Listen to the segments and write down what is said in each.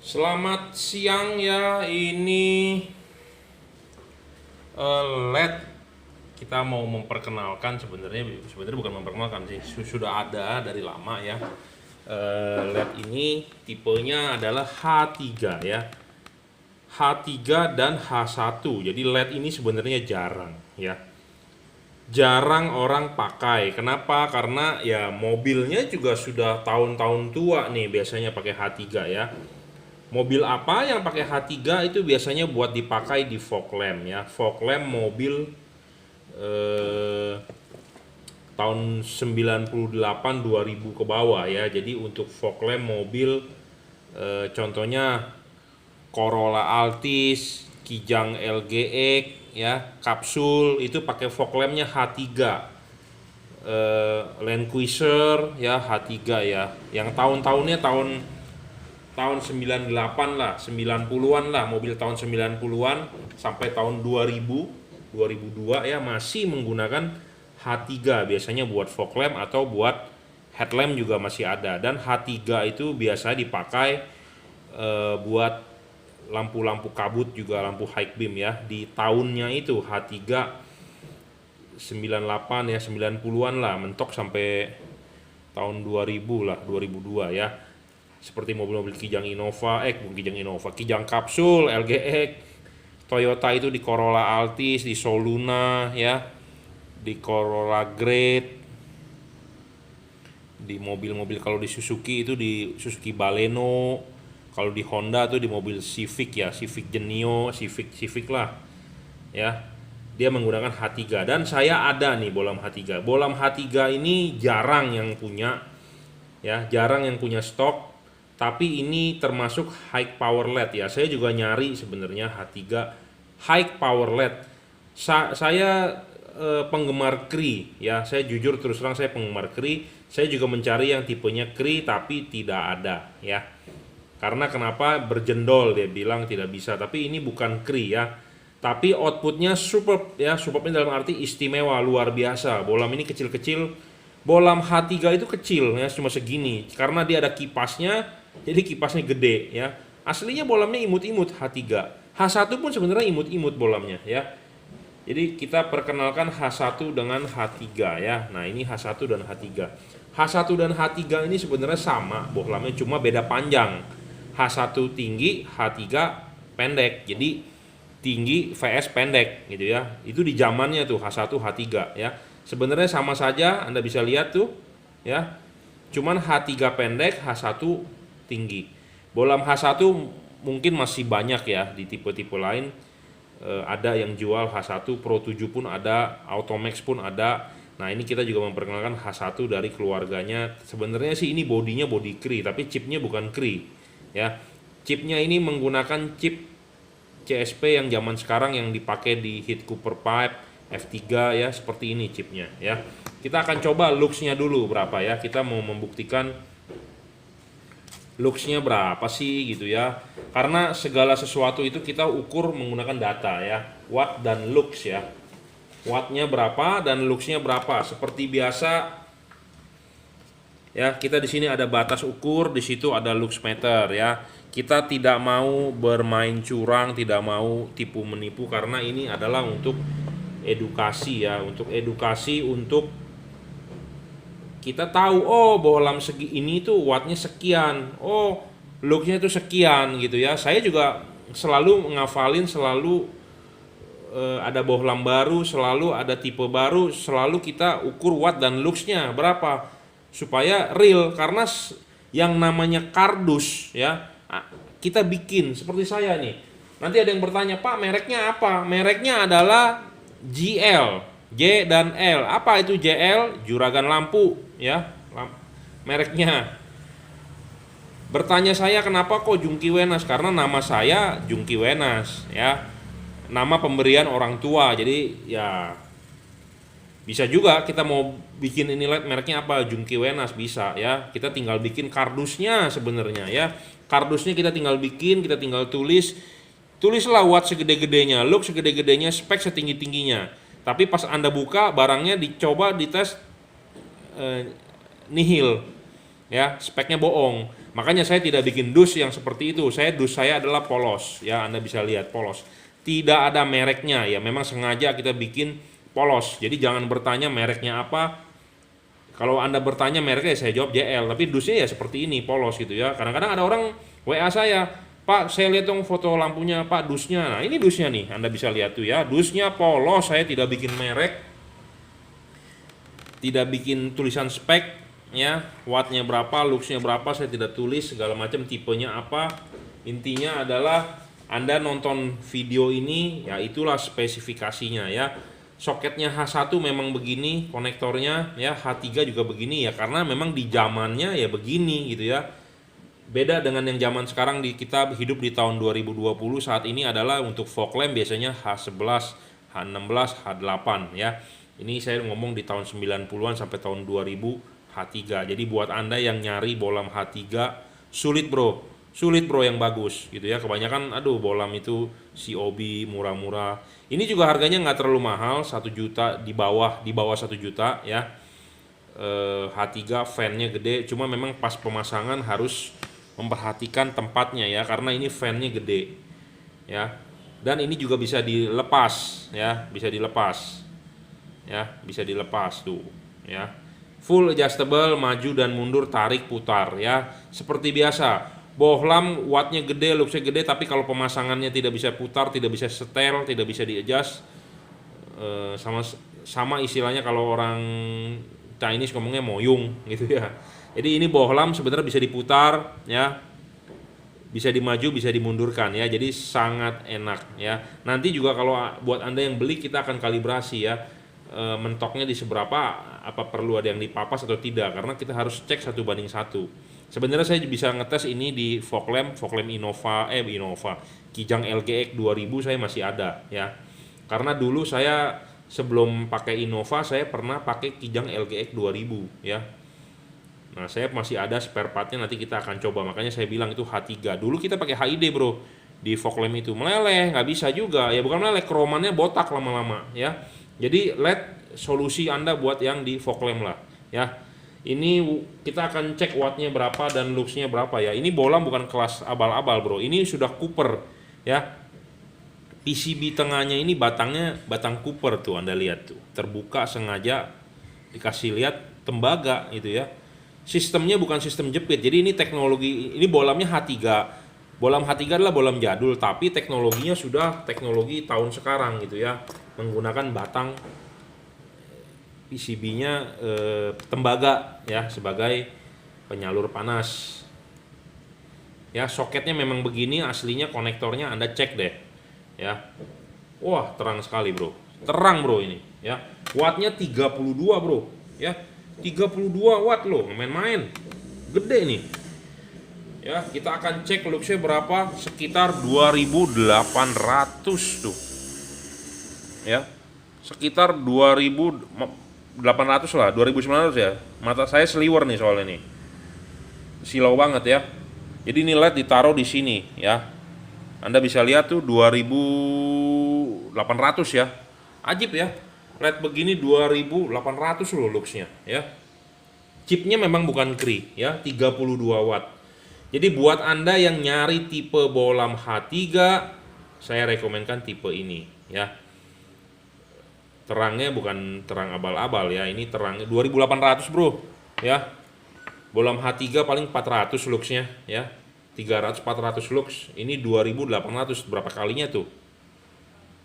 Selamat siang ya, ini LED. Kita mau memperkenalkan, sebenarnya bukan memperkenalkan sih, sudah ada dari lama ya. LED ini tipenya adalah H3 ya. H3 dan H1. Jadi LED ini sebenarnya jarang ya. Jarang orang pakai. Kenapa? Karena ya mobilnya juga sudah tahun-tahun tua nih biasanya pakai H3 ya. Mobil apa yang pakai H3 itu biasanya buat dipakai di fog lamp ya. Fog lamp mobil eh, tahun 98 2000 ke bawah ya. Jadi untuk fog lamp mobil contohnya Corolla Altis, Kijang LGX ya, Kapsul itu pakai fog lampnya H3. Land Cruiser ya H3 ya. Yang tahun-tahunnya tahun 98 lah, 90-an lah, mobil tahun 90-an sampai tahun 2002 ya masih menggunakan H3 biasanya buat fog lamp atau buat headlamp juga masih ada. Dan H3 itu biasa dipakai buat lampu-lampu kabut juga, lampu high beam ya. Di tahunnya itu H3 98 ya, 90-an lah, mentok sampai tahun 2000 lah, 2002 ya. Seperti mobil-mobil Kijang Innova, bukan Kijang Innova, Kijang Kapsul, LGX, Toyota itu di Corolla Altis, di Soluna ya, di Corolla Great, di mobil-mobil kalau di Suzuki itu di Suzuki Baleno, kalau di Honda tuh di mobil Civic ya, Civic Genio, Civic lah ya. Dia menggunakan H3 dan saya ada nih bolam H3. Bolam H3 ini jarang yang punya ya, jarang yang punya stok. Tapi ini termasuk high power LED ya. Saya juga nyari sebenarnya H3 high power LED. Saya penggemar Cree ya. Saya jujur terus terang saya penggemar Cree. Saya juga mencari yang tipenya Cree tapi tidak ada ya. Karena kenapa? Berjendol dia bilang tidak bisa. Tapi ini bukan Cree ya. Tapi outputnya superb ya. Superbnya dalam arti istimewa, luar biasa. Bolam ini kecil-kecil. Bolam H3 itu kecil ya, cuma segini. Karena dia ada kipasnya. Jadi kipasnya gede ya. Aslinya bolamnya imut-imut H3. H1 pun sebenarnya imut-imut bolamnya ya. Jadi kita perkenalkan H1 dengan H3 ya. Nah, ini H1 dan H3. H1 dan H3 ini sebenarnya sama bolamnya, cuma beda panjang. H1 tinggi, H3 pendek. Jadi tinggi vs pendek gitu ya. Itu di zamannya tuh H1 H3 ya. Sebenarnya sama saja, Anda bisa lihat tuh ya. Cuman H3 pendek, H1 tinggi. Bolam H1 mungkin masih banyak ya di tipe-tipe lain. Ada yang jual H1 Pro 7 pun ada, Automax pun ada. Nah, ini kita juga memperkenalkan H1 dari keluarganya. Sebenarnya sih ini bodinya body Cree, tapi chipnya bukan Cree ya. Chipnya ini menggunakan chip CSP yang zaman sekarang yang dipakai di Heat Cooper Pipe F3 ya, seperti ini chipnya ya. Kita akan coba looks-nya dulu berapa ya. Kita mau membuktikan looks-nya berapa sih gitu ya. Karena segala sesuatu itu kita ukur menggunakan data ya. Watt dan looks ya. Wattnya berapa dan looks-nya berapa. Seperti biasa ya, kita di sini ada batas ukur, di situ ada looks meter ya. Kita tidak mau bermain curang, tidak mau tipu menipu karena ini adalah untuk edukasi ya, untuk edukasi, untuk kita tahu oh bohlam segi ini tuh wattnya sekian, oh looksnya itu sekian gitu ya. Saya juga selalu ngafalin, selalu ada bohlam baru, selalu ada tipe baru, selalu kita ukur watt dan looksnya berapa supaya real. Karena yang namanya kardus ya kita bikin seperti saya nih. Nanti ada yang bertanya, Pak mereknya apa? Mereknya adalah GL, J dan L. Apa itu JL? Juragan lampu ya, mereknya. Bertanya saya kenapa kok Jungki Wenas? Karena nama saya Jungki Wenas ya. Nama pemberian orang tua. Jadi ya bisa juga kita mau bikin ini LED mereknya apa, Jungki Wenas bisa ya. Kita tinggal bikin kardusnya sebenarnya ya. Kardusnya kita tinggal bikin, kita tinggal tulislah watt segede-gedenya, look segede-gedenya, spek setinggi-tingginya. Tapi pas Anda buka barangnya dicoba dites nihil ya, speknya bohong. Makanya saya tidak bikin dus yang seperti itu. Dus saya adalah polos, ya Anda bisa lihat polos. Tidak ada mereknya ya, memang sengaja kita bikin polos. Jadi jangan bertanya mereknya apa. Kalau Anda bertanya mereknya saya jawab JL, tapi dusnya ya seperti ini, polos gitu ya. Kadang-kadang ada orang WA saya, Pak, saya lihat dong foto lampunya, Pak, dusnya. Nah, ini dusnya nih, Anda bisa lihat tuh ya. Dusnya polos, saya tidak bikin merek, tidak bikin tulisan spek, ya, wattnya berapa, luxnya berapa, saya tidak tulis segala macam, tipenya apa. Intinya adalah Anda nonton video ini, ya itulah spesifikasinya ya. Soketnya H1 memang begini, konektornya ya H3 juga begini ya, karena memang di zamannya ya begini gitu ya. Beda dengan yang zaman sekarang, kita hidup di tahun 2020 saat ini adalah untuk fog lamp biasanya H11, H16, H8 ya. Ini saya ngomong di tahun 90-an sampai tahun 2000 H3. Jadi buat Anda yang nyari bolam H3 sulit bro yang bagus gitu ya. Kebanyakan bolam itu COB murah-murah. Ini juga harganya nggak terlalu mahal, 1 juta di bawah 1 juta ya. H3 fan-nya gede, cuma memang pas pemasangan harus memperhatikan tempatnya ya, karena ini fan-nya gede ya. Dan ini juga bisa dilepas ya, bisa dilepas tuh ya. Full adjustable, maju dan mundur, tarik, putar ya. Seperti biasa, bohlam wattnya gede, luxnya gede, tapi kalau pemasangannya tidak bisa putar, tidak bisa setel, tidak bisa di-adjust, sama istilahnya kalau orang Chinese ngomongnya moyung gitu ya. Jadi ini bohlam sebenarnya bisa diputar ya, bisa dimaju, bisa dimundurkan ya. Jadi sangat enak ya. Nanti juga kalau buat Anda yang beli, kita akan kalibrasi ya, mentoknya di seberapa, apa perlu ada yang dipapas atau tidak, karena kita harus cek 1:1. Sebenarnya saya bisa ngetes ini di fog lamp Innova, Kijang LGX 2000 saya masih ada ya. Karena dulu saya sebelum pakai Innova saya pernah pakai Kijang LGX 2000 ya. Nah, saya masih ada spare partnya, nanti kita akan coba. Makanya saya bilang itu H3. Dulu kita pakai HID bro di fog lamp itu, meleleh, nggak bisa juga ya, bukan meleleh, kromannya botak lama-lama ya. Jadi LED solusi Anda buat yang di fog lamp lah ya. Ini kita akan cek wattnya berapa dan luxnya berapa ya. Ini bolam bukan kelas abal-abal bro, ini sudah Cooper ya. PCB tengahnya ini batang Cooper tuh, Anda lihat tuh, terbuka sengaja dikasih lihat tembaga itu ya. Sistemnya bukan sistem jepit, jadi ini teknologi, ini bolamnya H3. Bolam H3 adalah bolam jadul, tapi teknologinya sudah teknologi tahun sekarang gitu ya, menggunakan batang PCB-nya tembaga ya, sebagai penyalur panas ya. Soketnya memang begini aslinya, konektornya Anda cek deh ya. Wah, terang sekali bro, terang bro ini ya. Wattnya 32 bro ya, 32 watt loh, main-main, gede nih ya. Kita akan cek luxnya berapa, sekitar 2800 tuh ya, sekitar 2800 lah, 2900 ya. Mata saya seliwer nih soalnya nih, silau banget ya. Jadi ini LED ditaruh di sini ya, Anda bisa lihat tuh 2800 ya. Ajib ya, LED begini 2800 loh luxnya ya. Chipnya memang bukan Cree ya, 32 watt. Jadi buat Anda yang nyari tipe bolam H3, saya rekomenkan tipe ini ya. Terangnya bukan terang abal-abal ya, ini terangnya 2800 bro ya. Bolam H3 paling 400 luxnya ya, 300-400 lux. Ini 2800, berapa kalinya tuh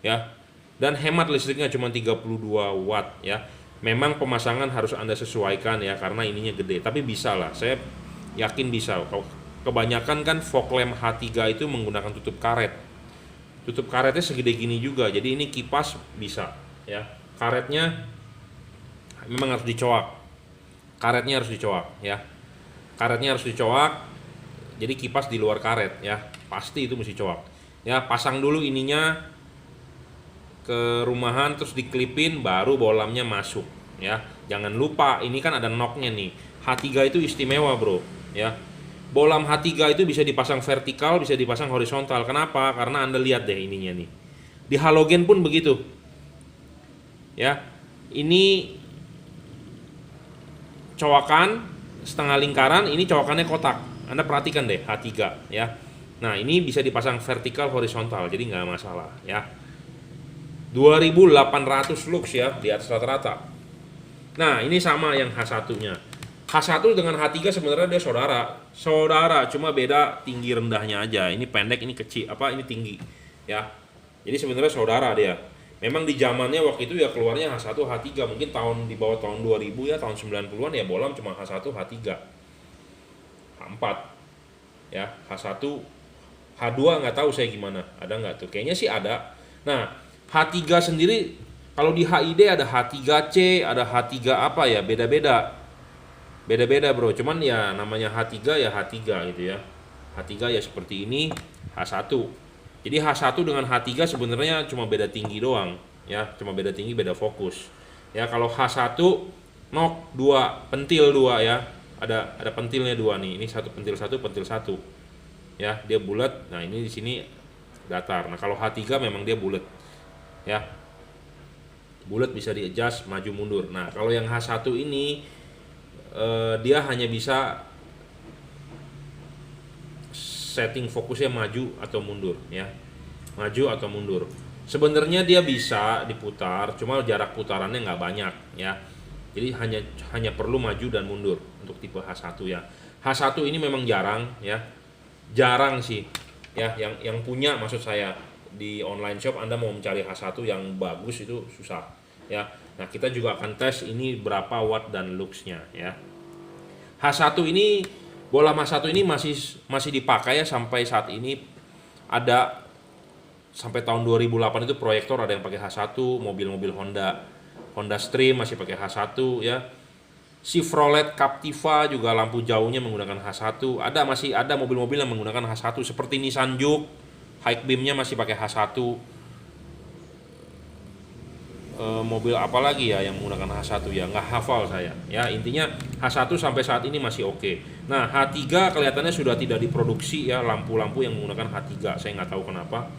ya. Dan hemat listriknya cuma 32 watt ya. Memang pemasangan harus Anda sesuaikan ya, karena ininya gede, tapi bisa lah, saya yakin bisa. Kebanyakan kan fog lamp H3 itu menggunakan tutup karet. Tutup karetnya segede gini juga, jadi ini kipas bisa ya. Karetnya memang harus dicoak, karetnya harus dicoak ya, karetnya harus dicoak. Jadi kipas di luar karet ya, pasti itu mesti coak ya. Pasang dulu ininya ke rumahan, terus diklipin, baru bolamnya masuk ya. Jangan lupa ini kan ada knocknya nih. H3 itu istimewa bro ya. Bolam H3 itu bisa dipasang vertikal, bisa dipasang horizontal. Kenapa? Karena Anda lihat deh ininya nih, di halogen pun begitu ya. Ini cowakan setengah lingkaran, ini cowakannya kotak Anda perhatikan deh H3 ya. Nah ini bisa dipasang vertikal horizontal, jadi nggak masalah ya. 2800 lux ya, di atas rata-rata. Nah ini sama yang H1-nya. H1 dengan H3 sebenarnya dia saudara, cuma beda tinggi rendahnya aja. Ini pendek, ini kecil, ini tinggi ya. Jadi sebenarnya saudara dia. Memang di zamannya waktu itu ya keluarnya H1 H3, mungkin di bawah tahun 2000 ya, tahun 90-an ya bolam cuma H1 H3. H4 ya, H1 H2 nggak tahu saya gimana, ada nggak tuh? Kayaknya sih ada. Nah H3 sendiri kalau di HID ada H3C, ada H3 apa ya, beda-beda bro. Cuman ya namanya H3 ya H3 gitu ya. H3 ya seperti ini, H1. Jadi H1 dengan H3 sebenarnya cuma beda tinggi doang ya, cuma beda tinggi, beda fokus. Ya kalau H1 nok 2, pentil 2 ya. Ada pentilnya 2 nih. Ini pentil satu. Ya, dia bulat. Nah, ini di sini datar. Nah, kalau H3 memang dia bulat. Ya. Bulat bisa di-adjust maju mundur. Nah, kalau yang H1 ini dia hanya bisa setting fokusnya maju atau mundur ya. Maju atau mundur. Sebenarnya dia bisa diputar, cuma jarak putarannya nggak banyak ya. Jadi hanya perlu maju dan mundur untuk tipe H1 ya. H1 ini memang jarang ya. Jarang sih ya, yang punya, maksud saya di online shop Anda mau mencari H1 yang bagus itu susah ya. Nah, kita juga akan tes ini berapa watt dan luxnya ya. H1 ini, bola H1 ini masih dipakai ya sampai saat ini. Ada sampai tahun 2008 itu proyektor ada yang pakai H1, mobil-mobil Honda Stream masih pakai H1 ya. Chevrolet Captiva juga lampu jauhnya menggunakan H1. Masih ada mobil-mobil yang menggunakan H1 seperti Nissan Juke, high beamnya masih pakai H1. Mobil apa lagi ya yang menggunakan H1 ya, nggak hafal saya ya. Intinya H1 sampai saat ini masih oke. Nah H3 kelihatannya sudah tidak diproduksi ya, lampu-lampu yang menggunakan H3. Saya nggak tahu kenapa,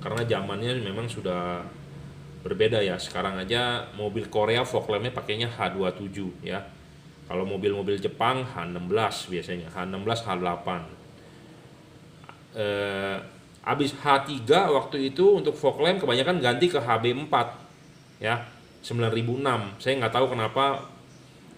karena zamannya memang sudah berbeda ya. Sekarang aja mobil Korea fog lampnya pakainya H27 ya. Kalau mobil-mobil Jepang H16 biasanya, H16, H8. Habis H3 waktu itu untuk fog lamp kebanyakan ganti ke HB4 ya, 9006. Saya nggak tahu kenapa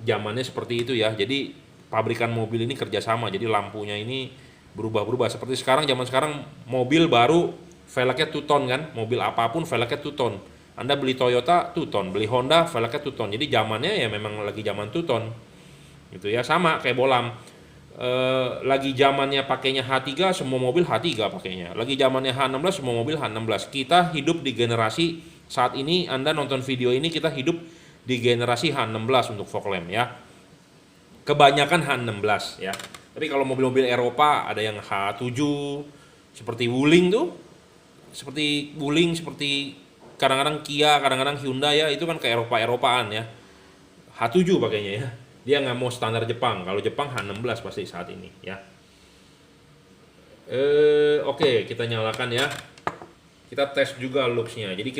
zamannya seperti itu ya. Jadi pabrikan mobil ini kerjasama, jadi lampunya ini berubah-berubah. Seperti zaman sekarang mobil baru velgnya two-tone kan, mobil apapun velgnya two-tone. Anda beli Toyota two-tone, beli Honda velgnya two-tone. Jadi zamannya ya memang lagi zaman two-tone gitu ya. Sama kayak bolam, lagi zamannya pakainya H3, semua mobil H3 pakainya. Lagi zamannya H16, semua mobil H16. Kita hidup di generasi saat ini, Anda nonton video ini, kita hidup di generasi H16 untuk fog lamp ya. Kebanyakan H16 ya. Tapi kalau mobil-mobil Eropa ada yang H7 seperti Wuling tuh. Seperti Wuling, seperti kadang-kadang Kia, kadang-kadang Hyundai ya, itu kan ke Eropa-Eropaan ya. H7 pakainya ya. Dia nggak mau standar Jepang. Kalau Jepang H16 pasti saat ini ya. Oke, kita nyalakan ya. Kita tes juga luxnya. Jadi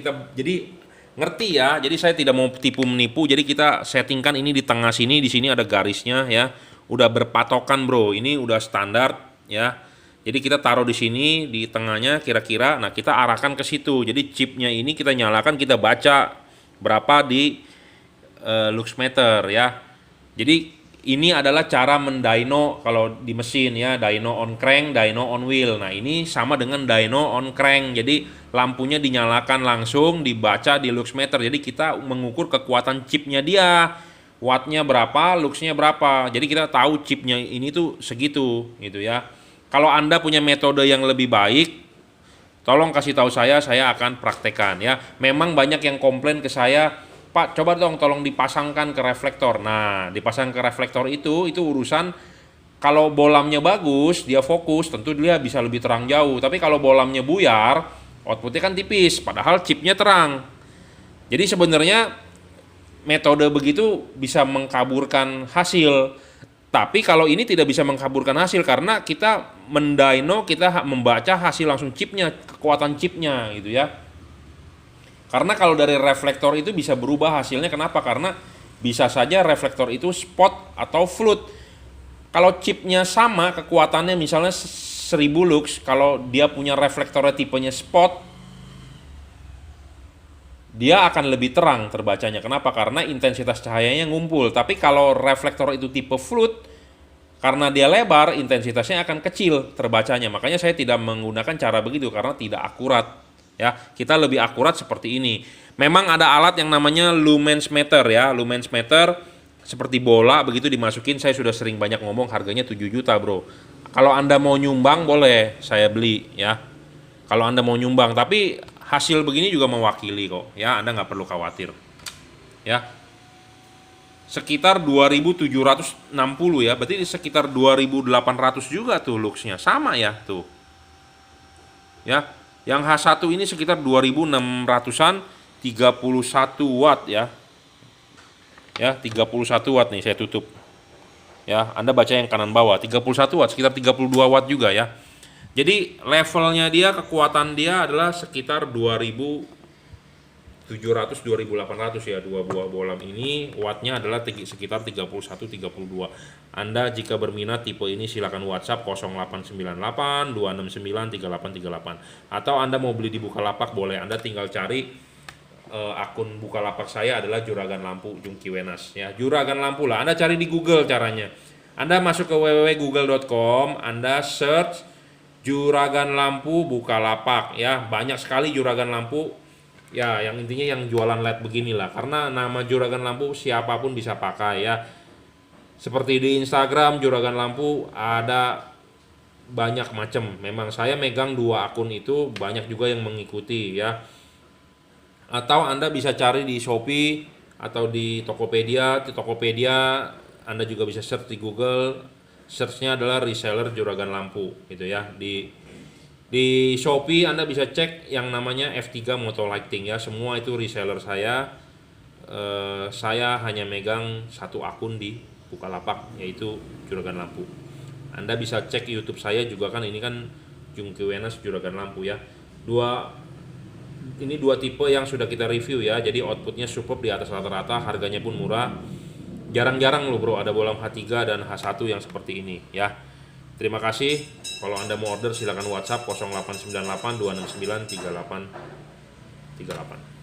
ngerti ya. Jadi saya tidak mau tipu menipu. Jadi kita settingkan ini di tengah sini. Di sini ada garisnya ya. Udah berpatokan bro. Ini udah standar ya. Jadi kita taruh di sini di tengahnya kira-kira. Nah kita arahkan ke situ. Jadi chipnya ini kita nyalakan, kita baca berapa di lux meter ya. Jadi ini adalah cara mendyno kalau di mesin ya, dyno on crank, dyno on wheel. Nah ini sama dengan dyno on crank. Jadi lampunya dinyalakan langsung, dibaca di lux meter. Jadi kita mengukur kekuatan chipnya dia, wattnya berapa, luxnya berapa. Jadi kita tahu chipnya ini tuh segitu gitu ya. Kalau Anda punya metode yang lebih baik, tolong kasih tahu saya akan praktekkan ya. Memang banyak yang komplain ke saya, Pak, coba dong tolong dipasangkan ke reflektor. Nah, dipasang ke reflektor itu urusan, kalau bolamnya bagus, dia fokus, tentu dia bisa lebih terang jauh. Tapi kalau bolamnya buyar, outputnya kan tipis, padahal chipnya terang. Jadi sebenarnya metode begitu bisa mengkaburkan hasil. Tapi kalau ini tidak bisa mengkaburkan hasil, karena kita mendyno, kita membaca hasil langsung chipnya, kekuatan chipnya gitu ya. Karena kalau dari reflektor itu bisa berubah hasilnya. Kenapa? Karena bisa saja reflektor itu spot atau flood. Kalau chipnya sama kekuatannya misalnya 1000 lux, kalau dia punya reflektornya tipenya spot, dia akan lebih terang terbacanya. Kenapa? Karena intensitas cahayanya ngumpul. Tapi kalau reflektor itu tipe flood, karena dia lebar, intensitasnya akan kecil terbacanya. Makanya saya tidak menggunakan cara begitu karena tidak akurat. Ya, kita lebih akurat seperti ini. Memang ada alat yang namanya lumens meter ya. Lumens meter seperti bola begitu dimasukin. Saya sudah sering banyak ngomong, harganya 7 juta, Bro. Kalau Anda mau nyumbang boleh saya beli ya. Kalau Anda mau nyumbang, tapi hasil begini juga mewakili kok ya, Anda nggak perlu khawatir ya. Sekitar 2760 ya, berarti sekitar 2800 juga tuh luxnya, sama ya tuh ya. Yang H1 ini sekitar 2600-an, 31 watt ya. Ya, 31 watt nih saya tutup ya. Anda baca yang kanan bawah, 31 watt, sekitar 32 watt juga ya. Jadi levelnya dia, kekuatan dia adalah sekitar 2700 2800 ya. Dua buah bolam ini wattnya adalah sekitar 31 32. Anda jika berminat tipe ini silakan WhatsApp 0898 269 3838. Atau Anda mau beli di Bukalapak boleh. Anda tinggal cari akun Bukalapak saya adalah Juragan Lampu Jungki Wenas ya. Juragan Lampu lah. Anda cari di Google caranya. Anda masuk ke www.google.com, Anda search Juragan Lampu Bukalapak ya, banyak sekali juragan lampu ya, yang intinya yang jualan LED beginilah, karena nama juragan lampu siapapun bisa pakai ya. Seperti di Instagram juragan lampu ada banyak macam. Memang saya megang 2 akun itu, banyak juga yang mengikuti ya. Atau Anda bisa cari di Shopee atau di Tokopedia. Di Tokopedia Anda juga bisa search di Google. Search-nya adalah reseller juragan lampu gitu ya. Di Shopee Anda bisa cek yang namanya F3 Moto Lighting ya. Semua itu reseller saya. Saya hanya megang 1 akun di Bukalapak, yaitu Juragan Lampu. Anda bisa cek YouTube saya juga kan, ini kan Jungki Wenas Juragan Lampu ya. Ini dua tipe yang sudah kita review ya. Jadi outputnya superb di atas rata-rata, harganya pun murah. Jarang-jarang loh bro ada bolam H3 dan H1 yang seperti ini ya. Terima kasih. Kalau Anda mau order silakan WhatsApp 0898 269 3838.